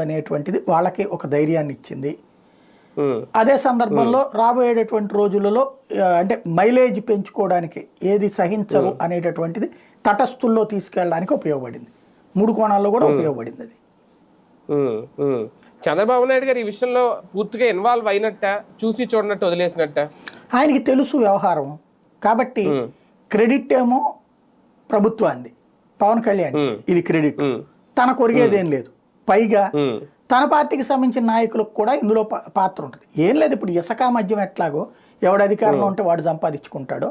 అనేటువంటిది వాళ్ళకి ఒక ధైర్యాన్ని ఇచ్చింది. అదే సందర్భంలో రాబోయేటటువంటి రోజులలో అంటే మైలేజ్ పెంచుకోవడానికి ఏది సహించరు అనేటటువంటిది తటస్థుల్లో తీసుకెళ్ళడానికి ఉపయోగపడింది. 3 కోణాల్లో కూడా ఉపయోగపడింది అది. చంద్రబాబు నాయుడు గారు ఈ విషయంలో పూర్తిగా ఇన్వాల్వ్ అయినట్ట, చూసి చూడనట్టు వదిలేసినట్ట? ఆయనకి తెలుసు వ్యవహారం కాబట్టి క్రెడిట్ ఏమో ప్రభుత్వాన్ని, పవన్ కళ్యాణ్ ఇది క్రెడిట్, తన కొరిగేదేం లేదు. పైగా తన పార్టీకి సంబంధించిన నాయకులకు కూడా ఇందులో పాత్ర ఉంటుంది. ఏం లేదు, ఇప్పుడు ఇసుక మద్యం ఎట్లాగో ఎవడు అధికారంలో ఉంటే వాడు సంపాదించుకుంటాడో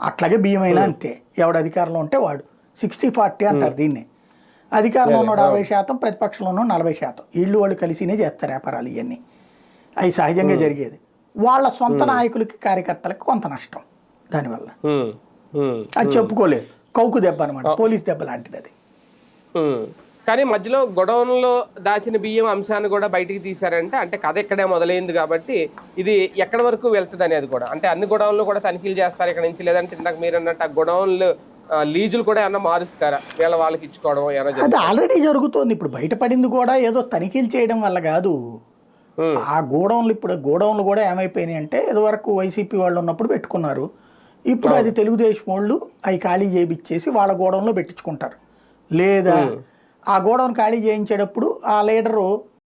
అట్లాగే బియ్యమైనా అంతే. ఎవడు అధికారంలో ఉంటే వాడు 60-40 అంటారు దీన్ని. అధికారంలో ఉన్న 60%, ప్రతిపక్షంలో ఉన్న 40%. వీళ్ళు వాళ్ళు కలిసినే చేస్తారు వ్యాపారాలు ఇవన్నీ. అవి సహజంగా జరిగేది. వాళ్ళ సొంత నాయకులకి కార్యకర్తలకు కొంత నష్టం దానివల్ల. అది చెప్పుకోలేదు. కౌకు దెబ్బ అనమాట, పోలీస్ దెబ్బ లాంటిది అది. కానీ మధ్యలో గొడవన్లో దాచిన బియ్యం అంశాన్ని కూడా బయటికి తీశారంటే అంటే కథ ఇక్కడే మొదలైంది కాబట్టి ఇది ఎక్కడి వరకు వెళ్తుంది అనేది కూడా అంటే అన్ని గొడవల్లో కూడా తనిఖీలు చేస్తారు ఇక్కడ నుంచి, లేదంటే ఇందాక మీరు అన్నట్టు ఆ గొడవన్లు లీజులు కూడా ఏమన్నా మారుస్తారా వాళ్ళకి ఇచ్చుకోవడం? అది ఆల్రెడీ జరుగుతుంది. ఇప్పుడు బయటపడింది కూడా ఏదో తనిఖీలు చేయడం వల్ల కాదు. ఆ గోడౌన్లు ఇప్పుడు గోడౌన్లు కూడా ఏమైపోయినాయి అంటే ఇదివరకు వైసీపీ వాళ్ళు ఉన్నప్పుడు పెట్టుకున్నారు. ఇప్పుడు అది తెలుగుదేశం వాళ్ళు అవి ఖాళీ చేయించేసి వాళ్ళ గోడౌన్లో పెట్టించుకుంటారు. లేదా ఆ గోడౌన్ ఖాళీ చేయించేటప్పుడు ఆ లీడరు